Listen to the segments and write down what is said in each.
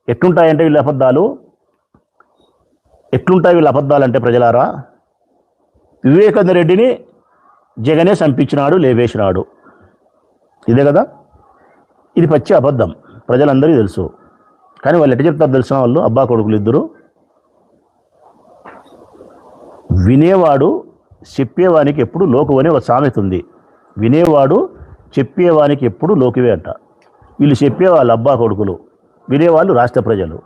ఎట్లుంటాయంటే వీళ్ళ అబద్ధాలు ఎట్లుంటాయి వీళ్ళ అబద్ధాలు అంటే ప్రజలారా, వివేకానంద రెడ్డిని జగనే చంపించినాడు, లేవేసినాడు, ఇదే కదా. ఇది పచ్చి అబద్ధం, ప్రజలందరికీ తెలుసు. కానీ వాళ్ళు ఎట్లా చెప్తారు తెలిసిన వాళ్ళు, అబ్బా కొడుకులు ఇద్దరు, వినేవాడు చెప్పేవానికి ఎప్పుడు లోకువ అని ఒక సామెత ఉంది. వినేవాడు చెప్పేవానికి ఎప్పుడు లోకువే అంట. వీళ్ళు చెప్పేవాళ్ళు అబ్బా కొడుకులు, వినేవాళ్ళు రాష్ట్ర ప్రజలు.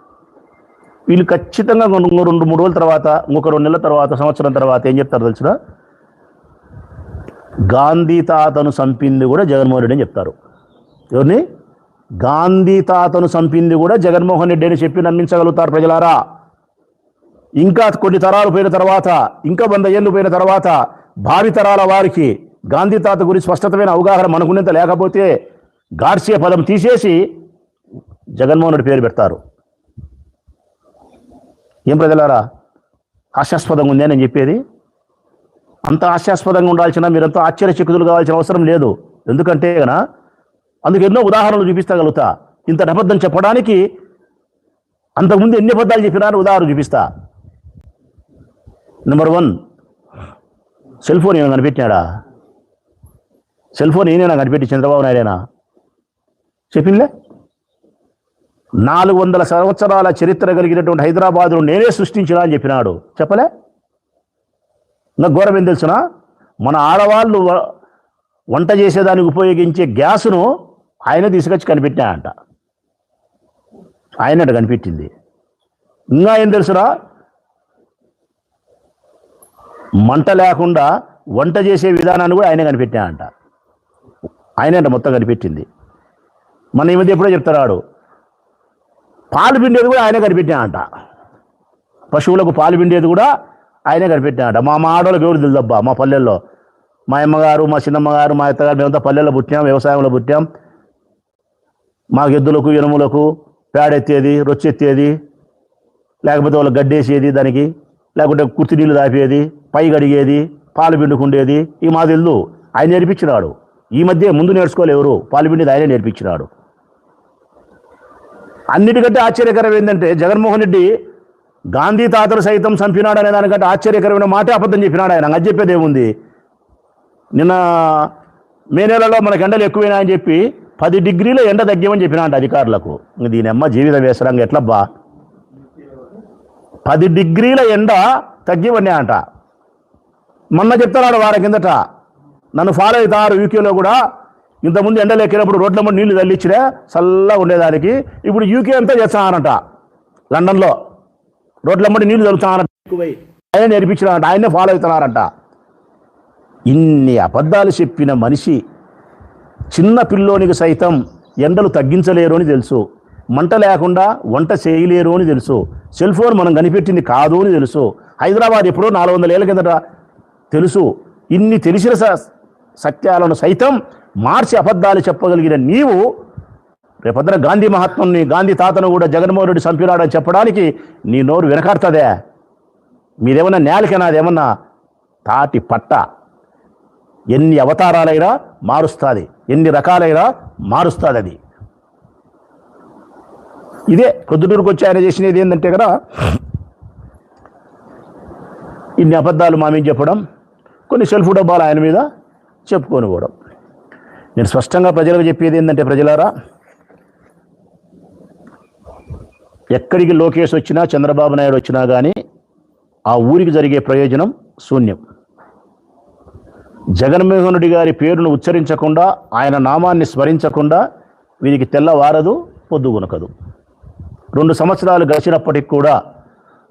వీళ్ళు ఖచ్చితంగా 2-3 రోజుల తర్వాత, ఇంకొక 2 నెలల తర్వాత, సంవత్సరం తర్వాత ఏం చెప్తారు తెలిసిన, గాంధీ తాతను చంపింది కూడా జగన్మోహన్ రెడ్డి అని చెప్తారు. ఎవరిని? గాంధీ తాతను చంపింది కూడా జగన్మోహన్ రెడ్డి అని చెప్పి నమ్మించగలుగుతారు ప్రజలారా. ఇంకా కొన్ని తరాలు పోయిన తర్వాత, ఇంకా 100 ఏళ్ళు పోయిన తర్వాత భావి తరాల వారికి గాంధీ తాత గురించి స్పష్టతమైన అవగాహన మనకున్నంత లేకపోతే గాడ్సే పదం తీసేసి జగన్మోహన్ రెడ్డి పేరు పెడతారు. ఏం ప్రజలారా, హాస్యాస్పదంగా ఉంది అని నేను చెప్పేది? అంత హాస్యాస్పదంగా ఉండాల్సిన, మీరంతా ఆశ్చర్యచకితులు కావాల్సిన అవసరం లేదు. ఎందుకంటే కనుక అందుకు ఎన్నో ఉదాహరణలు చూపిస్తగలుగుతా. ఇంత అబద్ధం చెప్పడానికి అంతకుముందు ఎన్ని అబద్ధాలు చెప్పినారు ఉదాహరణ చూపిస్తా. నెంబర్ 1, సెల్ ఫోన్ ఏమైనా కనిపెట్టినాడా? సెల్ ఫోన్ ఏమైనా కనిపెట్టి చంద్రబాబు నాయుడేనా? చెప్పిందిలే. 400 సంవత్సరాల చరిత్ర కలిగినటువంటి హైదరాబాదును నేనే సృష్టించినా అని చెప్పినాడు, చెప్పలే? నాకు ఘోరం ఏం తెలుసునా, మన ఆడవాళ్ళు వంట చేసేదానికి ఉపయోగించే గ్యాసును ఆయన తీసుకొచ్చి కనిపెట్టినాయంట. ఆయనట కనిపెట్టింది. ఇంకా ఏం తెలుసురా, మంట లేకుండా వంట చేసే విధానాన్ని కూడా ఆయన కనిపెట్టినాయంట. ఆయనంట మొత్తం కనిపెట్టింది. మన ఈ మధ్య ఎప్పుడో చెప్తాడు, పాలు పిండేది కూడా ఆయనే కనిపెట్టినాయంట. పశువులకు పాలు పిండేది కూడా ఆయనే కనిపెట్టినాయంట. మా ఆడవాళ్ళకి ఎవరు తెలుదబ్బా, మా పల్లెల్లో మా అమ్మగారు, మా చిన్నమ్మగారు, మా అత్తగారు, మేమంతా పల్లెల్లో పుట్టాం, వ్యవసాయంలో పుట్టాం. మాకు ఎద్దులకు, ఎనుములకు పేడెత్తేది, రొచ్చెత్తేది, లేకపోతే వాళ్ళు గడ్డేసేది దానికి, లేకుంటే కుర్తి నీళ్ళు దాపేది, పై గడిగేది, పాలు పిండుకుండేది, ఈ మా తెలుదు. ఆయన నేర్పించినాడు. ఈ మధ్య ముందు నేర్చుకోలేవరు, పాలు పిండేది ఆయనే నేర్పించినాడు. అన్నిటికంటే ఆశ్చర్యకరం ఏంటంటే, జగన్మోహన్ రెడ్డి గాంధీ తాతలు సైతం చంపినాడు అనే దానికంటే ఆశ్చర్యకరమైన మాట అబద్ధం చెప్పినాడు ఆయన. అది చెప్పేది ఏముంది? నిన్న మే నెలలో మనకు ఎండలు ఎక్కువైనా అని చెప్పి 10 డిగ్రీల ఎండ తగ్గామని చెప్పినాడు అధికారులకు. దీని అమ్మ జీవిత వేసరంగా ఎట్లబ్బా, 10 డిగ్రీల ఎండ తగ్గివన్నా అంట. మొన్న చెప్తున్నాడు వారం కిందట, నన్ను ఫాలో అవుతారు యూకేలో కూడా. ఇంతకుముందు ఎండలు ఎక్కినప్పుడు రోడ్ల ముందు నీళ్లు తల్లిచ్చినా చల్లగా ఉండేదానికి, ఇప్పుడు యూకే అంతా చేస్తున్నారంట. లండన్లో రోడ్ల ముందు నీళ్లు తలుస్తున్నారంట, ఆయన నేర్పించినారంట, ఆయనే ఫాలో అవుతున్నారంట. ఇన్ని అబద్ధాలు చెప్పిన మనిషి చిన్న పిల్లోనికి సైతం ఎండలు తగ్గించలేరు అని తెలుసు, మంట లేకుండా వంట చేయలేరు అని తెలుసు, సెల్ ఫోన్ మనం కనిపెట్టింది కాదు అని తెలుసు, హైదరాబాద్ ఎప్పుడో 400 ఏళ్ళ కిందట తెలుసు. ఇన్ని తెలిసిన సత్యాలను సైతం మార్చి అబద్ధాలు చెప్పగలిగిన నీవు రేపొద్దున గాంధీ మహాత్ముని, గాంధీ తాతను కూడా జగన్మోహన్ రెడ్డి చంపినాడని చెప్పడానికి నీ నోరు వెనకాడుతుందే? మీరేమన్నా నేలకైనా అదేమన్నా తాటి పట్ట. ఎన్ని అవతారాలైనా మారుస్తుంది, ఎన్ని రకాలైనా మారుస్తుంది అది. ఇదే ప్రొద్దుటూరుకు వచ్చి ఆయన చేసినది ఏంటంటే కదా, ఇన్ని అబద్ధాలు మా మీద చెప్పడం, కొన్ని సెల్ఫ్ డబ్బాలు ఆయన మీద చెప్పుకొని పోవడం. నేను స్పష్టంగా ప్రజలకు చెప్పేది ఏంటంటే, ప్రజలారా, ఎక్కడికి లోకేష్ వచ్చినా, చంద్రబాబు నాయుడు వచ్చినా కానీ ఆ ఊరికి జరిగే ప్రయోజనం శూన్యం. జగన్మోహన్ రెడ్డి గారి పేరును ఉచ్చరించకుండా, ఆయన నామాన్ని స్మరించకుండా వీరికి తెల్లవారదు, పొద్దుగునకదు. 2 సంవత్సరాలు గడిచినప్పటికి కూడా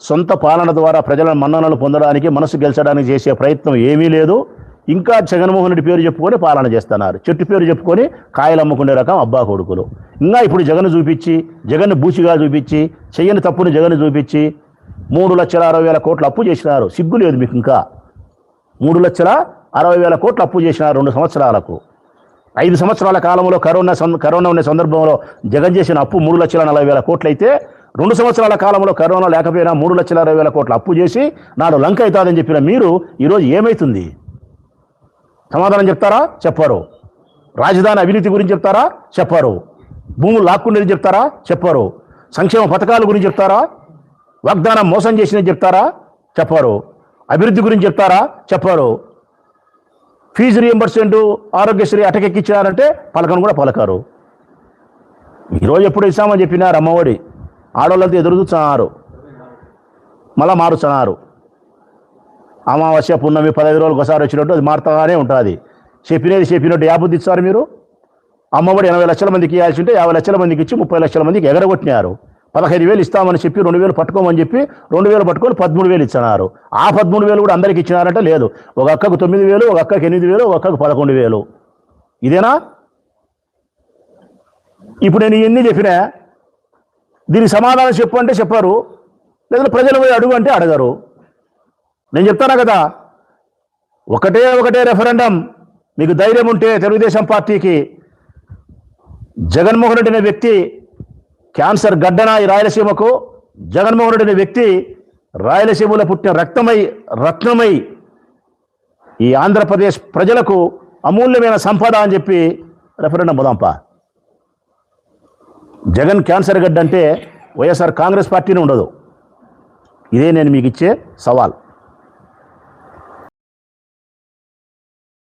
సొంత పాలన ద్వారా ప్రజల మన్ననలు పొందడానికి, మనసు గెలిచడానికి చేసే ప్రయత్నం ఏమీ లేదు. ఇంకా జగన్మోహన్ రెడ్డి పేరు చెప్పుకొని పాలన చేస్తున్నారు. చెట్టు పేరు చెప్పుకొని కాయలు అమ్ముకునే రకం అబ్బా కొడుకులు. ఇంకా ఇప్పుడు జగన్ చూపించి, జగన్ బూచిగా చూపించి, చెయ్యని తప్పుని జగన్ చూపించి 3,60,000 కోట్ల అప్పు చేసినారు. సిగ్గు లేదు మీకు? ఇంకా 3,60,000 కోట్ల అప్పు చేసినారు 2 సంవత్సరాలకు. 5 సంవత్సరాల కాలంలో కరోనా ఉన్న సందర్భంలో జగన్ చేసిన అప్పు 3,40,000 కోట్లు అయితే, 2 సంవత్సరాల కాలంలో కరోనా లేకపోయినా 3,60,000 కోట్ల అప్పు చేసి నాడు లంక అవుతుందని చెప్పిన మీరు ఈరోజు ఏమవుతుంది? సమాధానం చెప్తారా? చెప్పరు. రాజధాని అవినీతి గురించి చెప్తారా? చెప్పరు. భూములు లాక్కునేది చెప్తారా? చెప్పరు. సంక్షేమ పథకాల గురించి చెప్తారా? వాగ్దానం మోసం చేసిందని చెప్తారా? చెప్పారు. అభివృద్ధి గురించి చెప్తారా? చెప్పారు. ఫీజు రియంబర్స్మెంట్ ఆరోగ్యశ్రీ అటకెక్కించారంటే పలకను కూడా పలకారు. ఈరోజు ఎప్పుడు ఇస్తామని చెప్పినారు అమ్మఒడి, ఆడవాళ్ళంతా ఎదురు చూస్తున్నారు, మళ్ళా మారుస్తున్నారు. అమావాస్య పున్నమి 15 రోజులకు ఒకసారి వచ్చినట్టు అది మారుతానే ఉంటుంది. చెప్పినట్టు యాబుద్ధి ఇస్తారు మీరు. అమ్మఒడి 80 లక్షల మందికి ఇవ్వాల్సి ఉంటే 50 లక్షల మందికి ఇచ్చి 30 లక్షల మందికి ఎగరగొట్టినారు. 15,000 ఇస్తామని చెప్పి 2,000 పట్టుకోమని చెప్పి 2,000 పట్టుకొని 13,000 ఇచ్చినారు. ఆ 13,000 కూడా అందరికి ఇచ్చినారంటే లేదు. ఒక అక్కకు 9,000, ఒక అక్కకు 8,000, ఒక అక్కకు 11,000. ఇదేనా? ఇప్పుడు నేను ఇవన్నీ చెప్పినా, దీనికి సమాధానం చెప్పు అంటే చెప్పారు, లేదా ప్రజలు పోయి అడుగు అంటే అడగరు. నేను చెప్తానా కదా, ఒకటే రెఫరెండం. మీకు ధైర్యం ఉంటే తెలుగుదేశం పార్టీకి జగన్మోహన్ రెడ్డి అనే వ్యక్తి క్యాన్సర్ గడ్డన ఈ రాయలసీమకు, జగన్మోహన్ రెడ్డి అనే వ్యక్తి రాయలసీమలో పుట్టిన రత్నమై ఈ ఆంధ్రప్రదేశ్ ప్రజలకు అమూల్యమైన సంపద అని చెప్పి రెఫరెండం పోదాంపా. జగన్ క్యాన్సర్ గడ్డ అంటే వైఎస్ఆర్ కాంగ్రెస్ పార్టీనే ఉండదు. ఇదే నేను మీకు ఇచ్చే సవాల్.